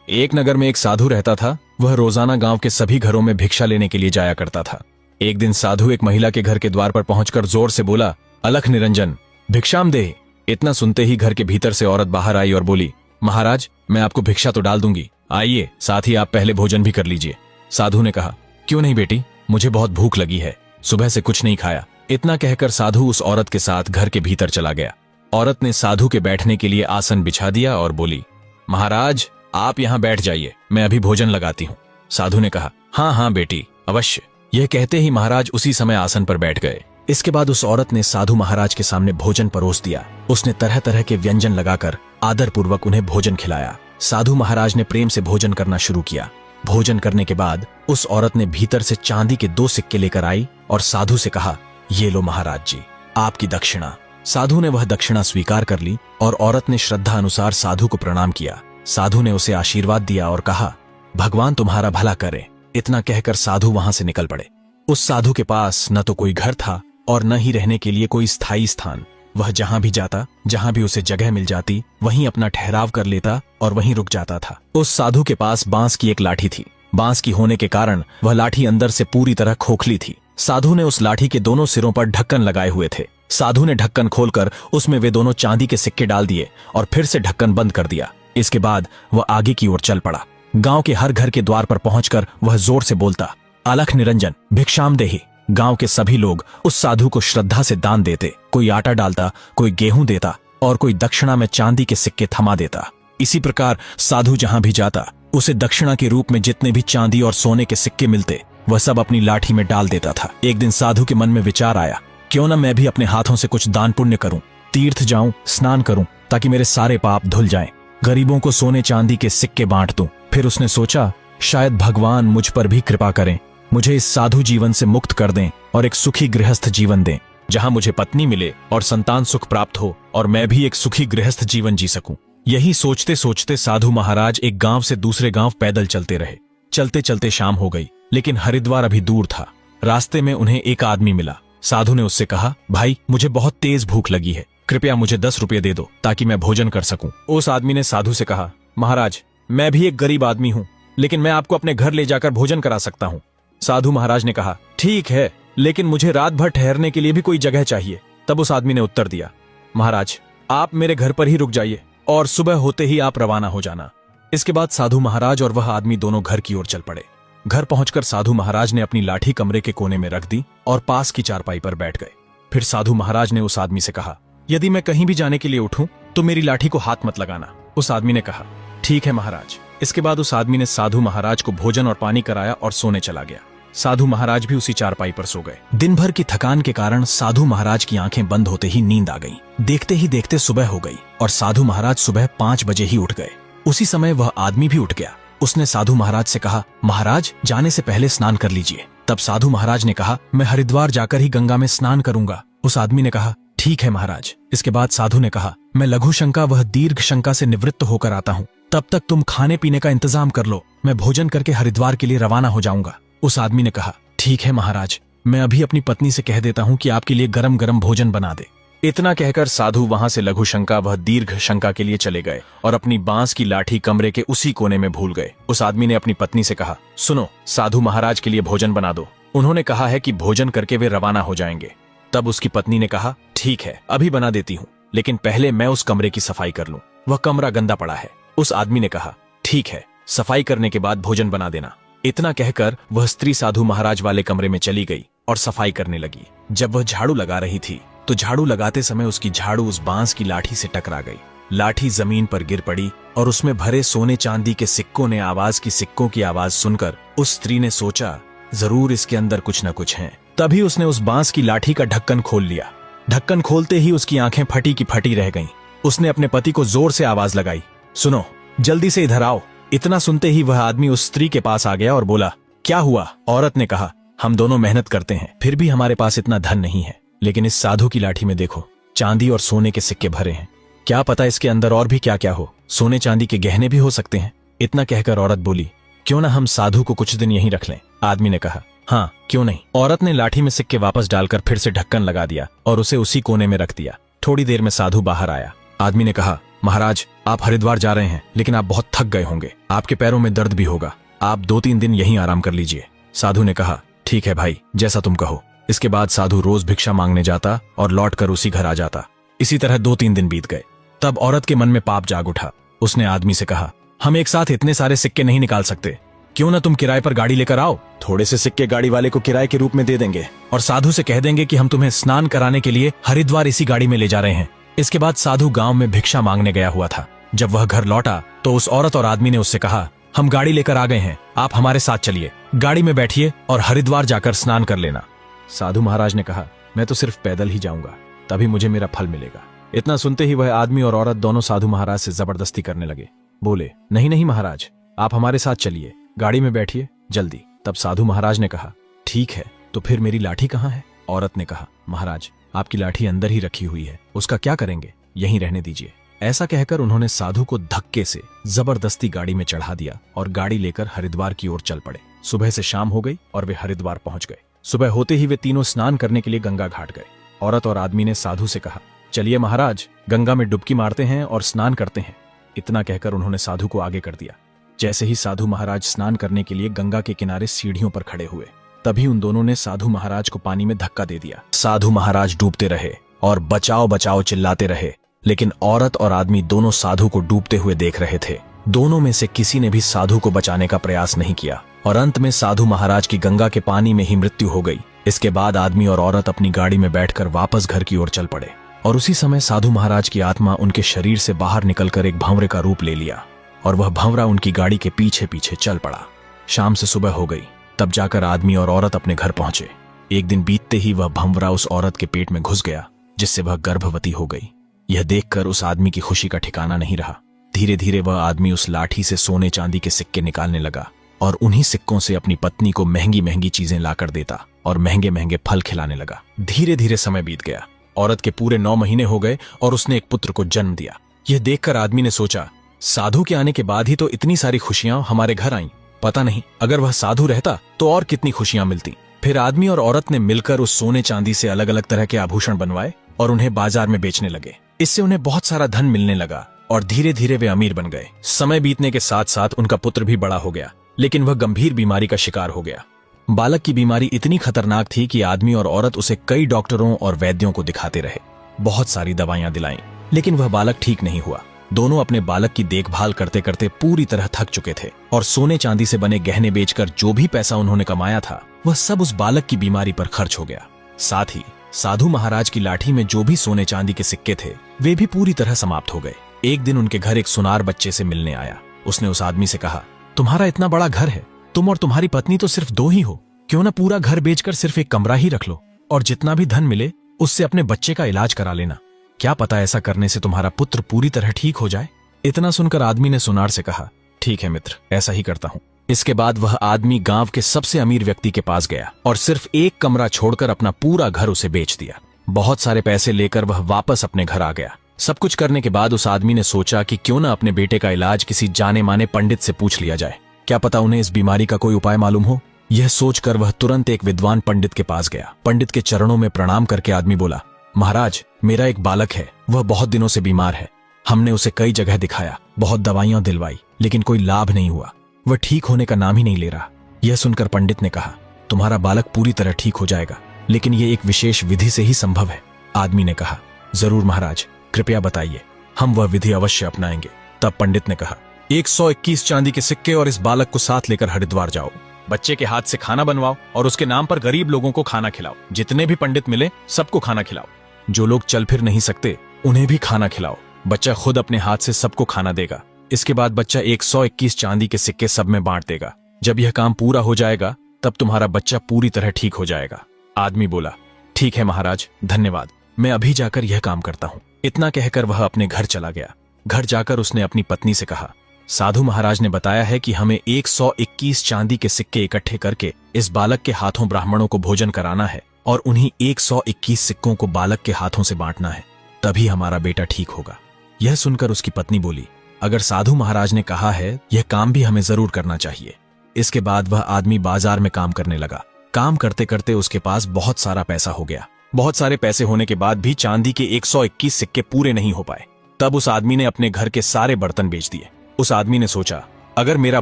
एक नगर में एक साधु रहता था। वह रोजाना गांव के सभी घरों में भिक्षा लेने के लिए जाया करता था। एक दिन साधु एक महिला के घर के द्वार पर पहुंचकर जोर से बोला, अलख निरंजन, भिक्षाम दे। इतना सुनते ही घर के भीतर से औरत बाहर आई और बोली, महाराज, मैं आपको भिक्षा तो डाल दूंगी, आइए, साथ ही आप पहले भोजन भी कर लीजिए। साधु ने कहा, क्यों नहीं बेटी, मुझे बहुत भूख लगी है, सुबह से कुछ नहीं खाया। इतना कहकर साधु उस औरत के साथ घर के भीतर चला गया। औरत ने साधु के बैठने के लिए आसन बिछा दिया और बोली, महाराज, आप यहाँ बैठ जाइए, मैं अभी भोजन लगाती हूँ। साधु ने कहा, हाँ हाँ बेटी, अवश्य। यह कहते ही महाराज उसी समय आसन पर बैठ गए। इसके बाद उस औरत ने साधु महाराज के सामने भोजन परोस दिया। उसने तरह तरह के व्यंजन लगाकर आदर पूर्वक उन्हें भोजन खिलाया। साधु महाराज ने प्रेम से भोजन करना शुरू किया। भोजन करने के बाद उस औरत ने भीतर से चांदी के 2 सिक्के लेकर आई और साधु से कहा, ये लो महाराज जी, आपकी दक्षिणा। साधु ने वह दक्षिणा स्वीकार कर ली और औरत ने श्रद्धा अनुसार साधु को प्रणाम किया। साधु ने उसे आशीर्वाद दिया और कहा, भगवान तुम्हारा भला करे। इतना कहकर साधु वहां से निकल पड़े। उस साधु के पास न तो कोई घर था और न ही रहने के लिए कोई स्थायी स्थान। वह जहां भी जाता, जहां भी उसे जगह मिल जाती, वहीं अपना ठहराव कर लेता और वहीं रुक जाता था। उस साधु के पास बांस की एक लाठी थी। बांस की होने के कारण वह लाठी अंदर से पूरी तरह खोखली थी। साधु ने उस लाठी के दोनों सिरों पर ढक्कन लगाए हुए थे। साधु ने ढक्कन खोलकर उसमें वे दोनों चांदी के सिक्के डाल दिए और फिर से ढक्कन बंद कर दिया। इसके बाद वह आगे की ओर चल पड़ा। गांव के हर घर के द्वार पर पहुंचकर वह जोर से बोलता, अलख निरंजन, भिक्षाम देहि। गांव के सभी लोग उस साधु को श्रद्धा से दान देते। कोई आटा डालता, कोई गेहूं देता और कोई दक्षिणा में चांदी के सिक्के थमा देता। इसी प्रकार साधु जहां भी जाता, उसे दक्षिणा के रूप में जितने भी चांदी और सोने के सिक्के मिलते, वह सब अपनी लाठी में डाल देता था। एक दिन साधु के मन में विचार आया, क्यों न मैं भी अपने हाथों से कुछ दान पुण्य करूं, तीर्थ जाऊं, स्नान करूं, ताकि मेरे सारे पाप धुल जाएं, गरीबों को सोने चांदी के सिक्के बांट दूं। फिर उसने सोचा, शायद भगवान मुझ पर भी कृपा करें, मुझे इस साधु जीवन से मुक्त कर दें और एक सुखी गृहस्थ जीवन दें, जहां मुझे पत्नी मिले और संतान सुख प्राप्त हो और मैं भी एक सुखी गृहस्थ जीवन जी सकूं। यही सोचते सोचते साधु महाराज एक गांव से दूसरे गांव पैदल चलते रहे। चलते चलते शाम हो गई, लेकिन हरिद्वार अभी दूर था। रास्ते में उन्हें एक आदमी मिला। साधु ने उससे कहा, भाई, मुझे बहुत तेज भूख लगी है, कृपया मुझे 10 रुपये दे दो ताकि मैं भोजन कर सकूं। उस आदमी ने साधु से कहा, महाराज, मैं भी एक गरीब आदमी हूं, लेकिन मैं आपको अपने घर ले जाकर भोजन करा सकता हूं। साधु महाराज ने कहा, ठीक है, लेकिन मुझे रात भर ठहरने के लिए भी कोई जगह चाहिए। तब उस आदमी ने उत्तर दिया, महाराज, आप मेरे घर पर ही रुक जाइए और सुबह होते ही आप रवाना हो जाना। इसके बाद साधु महाराज और वह आदमी दोनों घर की ओर चल पड़े। घर पहुंचकर साधु महाराज ने अपनी लाठी कमरे के कोने में रख दी और पास की चारपाई पर बैठ गए। फिर साधु महाराज ने उस आदमी से कहा, यदि मैं कहीं भी जाने के लिए उठूं तो मेरी लाठी को हाथ मत लगाना। उस आदमी ने कहा, ठीक है महाराज। इसके बाद उस आदमी ने साधु महाराज को भोजन और पानी कराया और सोने चला गया। साधु महाराज भी उसी चारपाई पर सो गए। दिन भर की थकान के कारण साधु महाराज की आंखें बंद होते ही नींद आ गई। देखते ही देखते सुबह हो गई और साधु महाराज सुबह 5 बजे ही उठ गए। उसी समय वह आदमी भी उठ गया। उसने साधु महाराज से कहा, महाराज, जाने से पहले स्नान कर लीजिए। तब साधु महाराज ने कहा, मैं हरिद्वार जाकर ही गंगा में स्नान करूंगा। उस आदमी ने कहा, ठीक है महाराज। इसके बाद साधु ने कहा, मैं लघु शंका वह दीर्घ शंका से निवृत्त होकर आता हूँ, तब तक तुम खाने पीने का इंतजाम कर लो, मैं भोजन करके हरिद्वार के लिए रवाना हो जाऊंगा। उस आदमी ने कहा, ठीक है महाराज, मैं अभी अपनी पत्नी से कह देता हूँ कि आपके लिए गरम गरम भोजन बना दे। इतना कहकर साधु वहां से लघु शंका वह दीर्घ शंका के लिए चले गए और अपनी बांस की लाठी कमरे के उसी कोने में भूल गए। उस आदमी ने अपनी पत्नी से कहा, सुनो, साधु महाराज के लिए भोजन बना दो, उन्होंने कहा है कि भोजन करके वे रवाना हो जाएंगे। तब उसकी पत्नी ने कहा, ठीक है, अभी बना देती हूँ, लेकिन पहले मैं उस कमरे की सफाई कर लूं, वह कमरा गंदा पड़ा है। उस आदमी ने कहा, ठीक है, सफाई करने के बाद भोजन बना देना। इतना कहकर वह स्त्री साधु महाराज वाले कमरे में चली गई और सफाई करने लगी। जब वह झाड़ू लगा रही थी तो झाड़ू लगाते समय उसकी झाड़ू उस बांस की लाठी से टकरा गई। लाठी जमीन पर गिर पड़ी और उसमें भरे सोने चांदी के सिक्कों ने सिक्कों की आवाज सुनकर उस स्त्री ने सोचा, जरूर इसके अंदर कुछ न कुछ है। तभी उसने उस बांस की लाठी का ढक्कन खोल लिया। ढक्कन खोलते ही उसकी आंखें फटी की फटी रह गईं। उसने अपने पति को जोर से आवाज लगाई, सुनो, जल्दी से इधर आओ। इतना सुनते ही वह आदमी उस स्त्री के पास आ गया और बोला, क्या हुआ? औरत ने कहा, हम दोनों मेहनत करते हैं, फिर भी हमारे पास इतना धन नहीं है, लेकिन इस साधु की लाठी में देखो, चांदी और सोने के सिक्के भरे हैं, क्या पता इसके अंदर और भी क्या क्या हो, सोने चांदी के गहने भी हो सकते हैं। इतना कहकर औरत बोली, क्यों ना हम साधु को कुछ दिन यहीं रख लें। आदमी ने कहा, हाँ क्यों नहीं। औरत ने लाठी में सिक्के वापस डालकर फिर से ढक्कन लगा दिया और उसे उसी कोने में रख दिया। थोड़ी देर में साधु बाहर आया। आदमी ने कहा, महाराज, आप हरिद्वार जा रहे हैं, लेकिन आप बहुत थक गए होंगे, आपके पैरों में दर्द भी होगा, आप 2-3 दिन यहीं आराम कर लीजिए। साधु ने कहा, ठीक है भाई, जैसा तुम कहो। इसके बाद साधु रोज भिक्षा मांगने जाता और लौटकर उसी घर आ जाता। इसी तरह 2-3 दिन बीत गए। तब औरत के मन में पाप जाग उठा। उसने आदमी से कहा, हम एक साथ इतने सारे सिक्के नहीं निकाल सकते, क्यों ना तुम किराए पर गाड़ी लेकर आओ, थोड़े से सिक्के गाड़ी वाले को किराए के रूप में दे देंगे और साधु से कह देंगे कि हम तुम्हें स्नान कराने के लिए हरिद्वार इसी गाड़ी में ले जा रहे हैं। इसके बाद साधु गांव में भिक्षा मांगने गया हुआ था। जब वह घर लौटा तो उस औरत और आदमी ने उससे कहा, हम गाड़ी लेकर आ गए हैं, आप हमारे साथ चलिए, गाड़ी में बैठिए और हरिद्वार जाकर स्नान कर लेना। साधु महाराज ने कहा, मैं तो सिर्फ पैदल ही जाऊंगा, तभी मुझे मेरा फल मिलेगा। इतना सुनते ही वह आदमी और औरत दोनों साधु महाराज से जबरदस्ती करने लगे। बोले, नहीं नहीं महाराज, आप हमारे साथ चलिए, गाड़ी में बैठिए जल्दी। तब साधु महाराज ने कहा, ठीक है, तो फिर मेरी लाठी कहाँ है? औरत ने कहा, महाराज, आपकी लाठी अंदर ही रखी हुई है, उसका क्या करेंगे, यहीं रहने दीजिए। ऐसा कहकर उन्होंने साधु को धक्के से जबरदस्ती गाड़ी में चढ़ा दिया और गाड़ी लेकर हरिद्वार की ओर चल पड़े। सुबह से शाम हो गई और वे हरिद्वार पहुंच गए। सुबह होते ही वे तीनों स्नान करने के लिए गंगा घाट गए। औरत और आदमी ने साधु से कहा, चलिए महाराज, गंगा में डुबकी मारते हैं और स्नान करते हैं। इतना कहकर उन्होंने साधु को आगे कर दिया। जैसे ही साधु महाराज स्नान करने के लिए गंगा के किनारे सीढ़ियों पर खड़े हुए, तभी उन दोनों ने साधु महाराज को पानी में धक्का दे दिया। साधु महाराज डूबते रहे और बचाओ बचाओ चिल्लाते रहे, लेकिन औरत और आदमी दोनों साधु को डूबते हुए देख रहे थे। दोनों में से किसी ने भी साधु को बचाने का प्रयास नहीं किया और अंत में साधु महाराज की गंगा के पानी में ही मृत्यु हो गई। इसके बाद आदमी और औरत अपनी गाड़ी में बैठकर वापस घर की ओर चल पड़े और उसी समय साधु महाराज की आत्मा उनके शरीर से बाहर निकलकर एक भंवरे का रूप ले लिया और वह भंवरा उनकी गाड़ी के पीछे पीछे चल पड़ा। शाम से सुबह हो गई, तब जाकर आदमी और औरत अपने घर पहुंचे। एक दिन बीतते ही वह भंवरा उस औरत के पेट में घुस गया, जिससे वह गर्भवती हो गई। यह देखकर उस आदमी की खुशी का ठिकाना नहीं रहा। धीरे धीरे वह आदमी उस लाठी से सोने चांदी के सिक्के निकालने लगा और उन्हीं सिक्कों से अपनी पत्नी को महंगी महंगी चीजें लाकर देता और महंगे महंगे फल खिलाने लगा। धीरे धीरे समय बीत गया। औरत के पूरे 9 महीने हो गए और उसने एक पुत्र को जन्म दिया। यह देखकर आदमी ने सोचा, साधु के आने के बाद ही तो इतनी सारी खुशियां हमारे घर आईं। पता नहीं अगर वह साधु रहता तो और कितनी खुशियां मिलती। फिर आदमी और औरत ने मिलकर उस सोने चांदी से अलग अलग तरह के आभूषण बनवाए और उन्हें बाजार में बेचने लगे। इससे उन्हें बहुत सारा धन मिलने लगा और धीरे धीरे वे अमीर बन गए। समय बीतने के साथ साथ उनका पुत्र भी बड़ा हो गया, लेकिन वह गंभीर बीमारी का शिकार हो गया। बालक की बीमारी इतनी खतरनाक थी कि आदमी और औरत उसे कई डॉक्टरों और वैद्यों को दिखाते रहे। बहुत सारी दवाइयां दिलाईं, लेकिन वह बालक ठीक नहीं हुआ। दोनों अपने बालक की देखभाल करते करते पूरी तरह थक चुके थे और सोने चांदी से बने गहने बेचकर जो भी पैसा उन्होंने कमाया था, वह सब उस बालक की बीमारी पर खर्च हो गया। साथ ही साधु महाराज की लाठी में जो भी सोने चांदी के सिक्के थे, वे भी पूरी तरह समाप्त हो गए। एक दिन उनके घर एक सुनार बच्चे से मिलने आया। उसने उस आदमी से कहा, तुम्हारा इतना बड़ा घर है, तुम और तुम्हारी पत्नी तो सिर्फ 2 ही हो, क्यों ना पूरा घर बेचकर सिर्फ एक कमरा ही रख लो और जितना भी धन मिले उससे अपने बच्चे का इलाज करा लेना। क्या पता ऐसा करने से तुम्हारा पुत्र पूरी तरह ठीक हो जाए। इतना सुनकर आदमी ने सुनार से कहा, ठीक है मित्र, ऐसा ही करता हूँ। इसके बाद वह आदमी गांव के सबसे अमीर व्यक्ति के पास गया और सिर्फ एक कमरा छोड़कर अपना पूरा घर उसे बेच दिया। बहुत सारे पैसे लेकर वह वापस अपने घर आ गया। सब कुछ करने के बाद उस आदमी ने सोचा कि क्यों न अपने बेटे का इलाज किसी जाने माने पंडित से पूछ लिया जाए, क्या पता उन्हें इस बीमारी का कोई उपाय मालूम हो। यह सोचकर वह तुरंत एक विद्वान पंडित के पास गया। पंडित के चरणों में प्रणाम करके आदमी बोला, महाराज, मेरा एक बालक है, वह बहुत दिनों से बीमार है। हमने उसे कई जगह दिखाया, बहुत दवाइयां दिलवाई, लेकिन कोई लाभ नहीं हुआ। वह ठीक होने का नाम ही नहीं ले रहा। यह सुनकर पंडित ने कहा, तुम्हारा बालक पूरी तरह ठीक हो जाएगा, लेकिन यह एक विशेष विधि से ही संभव है। आदमी ने कहा, जरूर महाराज, कृपया बताइए, हम वह विधि अवश्य अपनाएंगे। तब पंडित ने कहा, 121 चांदी के सिक्के और इस बालक को साथ लेकर हरिद्वार जाओ, बच्चे के हाथ से खाना बनवाओ और उसके नाम पर गरीब लोगों को खाना खिलाओ। जितने भी पंडित मिले सबको खाना खिलाओ। जो लोग चल फिर नहीं सकते उन्हें भी खाना खिलाओ। बच्चा खुद अपने हाथ से सबको खाना देगा। इसके बाद बच्चा 121 चांदी के सिक्के सब में बांट देगा। जब यह काम पूरा हो जाएगा तब तुम्हारा बच्चा पूरी तरह ठीक हो जाएगा। आदमी बोला, ठीक है महाराज, धन्यवाद, मैं अभी जाकर यह काम करता हूँ। इतना कहकर वह अपने घर चला गया। घर जाकर उसने अपनी पत्नी से कहा, साधु महाराज ने बताया है कि हमें 121 चांदी के सिक्के इकट्ठे करके इस बालक के हाथों ब्राह्मणों को भोजन कराना है और उन्हीं 121 सिक्कों को बालक के हाथों से बांटना है, तभी हमारा बेटा ठीक होगा। यह सुनकर उसकी पत्नी बोली, अगर साधु महाराज ने कहा है, यह काम भी हमें जरूर करना चाहिए। इसके बाद वह आदमी बाजार में काम करने लगा। काम करते करते उसके पास बहुत सारा पैसा हो गया। बहुत सारे पैसे होने के बाद भी चांदी के 121 सिक्के पूरे नहीं हो पाए। तब उस आदमी ने अपने घर के सारे बर्तन बेच दिए। उस आदमी ने सोचा, अगर मेरा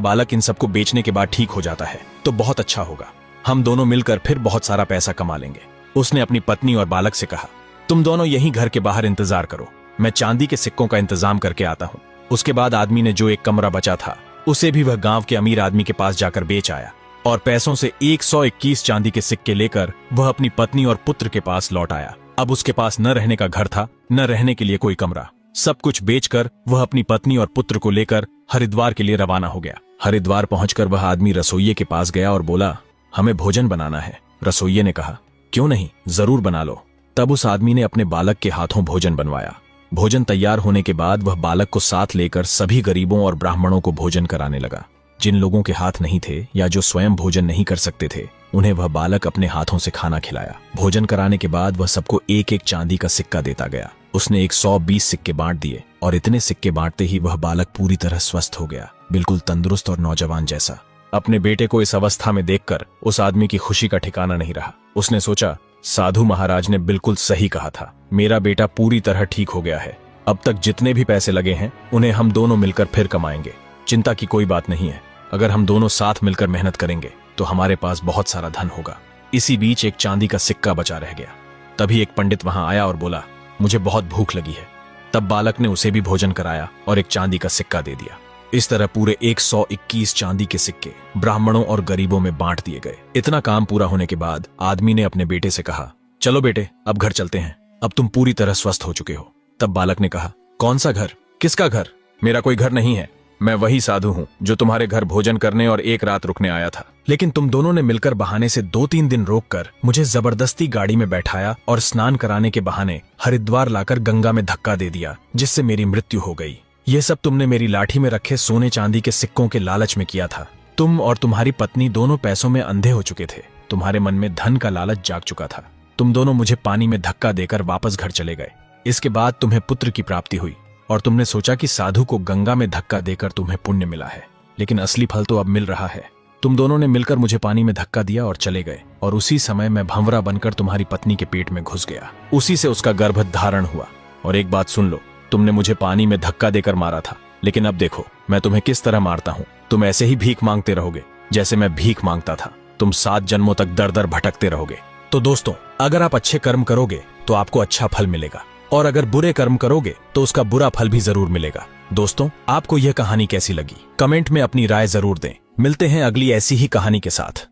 बालक इन सबको बेचने के बाद ठीक हो जाता है तो बहुत अच्छा होगा, हम दोनों मिलकर फिर बहुत सारा पैसा कमा लेंगे। उसने अपनी पत्नी और बालक से कहा, तुम दोनों यहीं घर के बाहर इंतजार करो, मैं चांदी के सिक्कों का इंतजाम करके आता हूं। उसके बाद आदमी ने जो एक कमरा बचा था उसे भी वह गांव के अमीर आदमी के पास जाकर बेच आया और पैसों से 121 चांदी के सिक्के लेकर वह अपनी पत्नी और पुत्र के पास लौट आया। अब उसके पास न रहने का घर था, न रहने के लिए कोई कमरा। सब कुछ बेचकर वह अपनी पत्नी और पुत्र को लेकर हरिद्वार के लिए रवाना हो गया। हरिद्वार पहुंचकर वह आदमी रसोइये के पास गया और बोला, हमें भोजन बनाना है। रसोइये ने कहा, क्यों नहीं, जरूर बना लो। तब उस आदमी ने अपने बालक के हाथों भोजन बनवाया। भोजन तैयार होने के बाद वह बालक को साथ लेकर सभी गरीबों और ब्राह्मणों को भोजन कराने लगा। जिन लोगों के हाथ नहीं थे या जो स्वयं भोजन नहीं कर सकते थे, उन्हें वह बालक अपने हाथों से खाना खिलाया। भोजन कराने के बाद वह सबको एक एक चांदी का सिक्का देता गया। उसने 120 सिक्के बांट दिए और इतने सिक्के बांटते ही वह बालक पूरी तरह स्वस्थ हो गया, बिल्कुल तंदुरुस्त और नौजवान जैसा। अपने बेटे को इस अवस्था में देखकर उस आदमी की खुशी का ठिकाना नहीं रहा। उसने सोचा, साधु महाराज ने बिल्कुल सही कहा था, मेरा बेटा पूरी तरह ठीक हो गया है। अब तक जितने भी पैसे लगे हैं उन्हें हम दोनों मिलकर फिर कमाएंगे। चिंता की कोई बात नहीं है, अगर हम दोनों साथ मिलकर मेहनत करेंगे तो हमारे पास बहुत सारा धन होगा। इसी बीच एक चांदी का सिक्का बचा रह गया। तभी एक पंडित वहां आया और बोला, मुझे बहुत भूख लगी है। तब बालक ने उसे भी भोजन कराया और एक चांदी का सिक्का दे दिया। इस तरह पूरे 121 चांदी के सिक्के ब्राह्मणों और गरीबों में बांट दिए गए। इतना काम पूरा होने के बाद आदमी ने अपने बेटे से कहा, चलो बेटे, अब घर चलते हैं, अब तुम पूरी तरह स्वस्थ हो चुके हो। तब बालक ने कहा, कौन सा घर, किसका घर? मेरा कोई घर नहीं है, मैं वही साधु हूँ जो तुम्हारे घर भोजन करने और एक रात रुकने आया था। लेकिन तुम दोनों ने मिलकर बहाने से 2-3 दिन रोककर मुझे जबरदस्ती गाड़ी में बैठाया और स्नान कराने के बहाने हरिद्वार लाकर गंगा में धक्का दे दिया, जिससे मेरी मृत्यु हो गई। ये सब तुमने मेरी लाठी में रखे सोने चांदी के सिक्कों के लालच में किया था। तुम और तुम्हारी पत्नी दोनों पैसों में अंधे हो चुके थे। तुम्हारे मन में धन का लालच जाग चुका था। तुम दोनों मुझे पानी में धक्का देकर वापस घर चले गए। इसके बाद तुम्हें पुत्र की प्राप्ति हुई और तुमने सोचा कि साधु को गंगा में धक्का देकर तुम्हें पुण्य मिला है, लेकिन असली फल तो अब मिल रहा है। तुम दोनों ने मिलकर मुझे पानी में धक्का दिया और चले गए, और उसी समय मैं भंवरा बनकर तुम्हारी पत्नी के पेट में घुस गया। उसी से उसका गर्भ धारण हुआ। और एक बात सुन लो, तुमने मुझे पानी में धक्का देकर मारा था, लेकिन अब देखो मैं तुम्हें किस तरह मारता हूँ। तुम ऐसे ही भीख मांगते रहोगे जैसे मैं भीख मांगता था। तुम 7 जन्मों तक दर दर भटकते रहोगे। तो दोस्तों, अगर आप अच्छे कर्म करोगे तो आपको अच्छा फल मिलेगा, और अगर बुरे कर्म करोगे तो उसका बुरा फल भी जरूर मिलेगा। दोस्तों, आपको यह कहानी कैसी लगी? कमेंट में अपनी राय जरूर दें। मिलते हैं अगली ऐसी ही कहानी के साथ।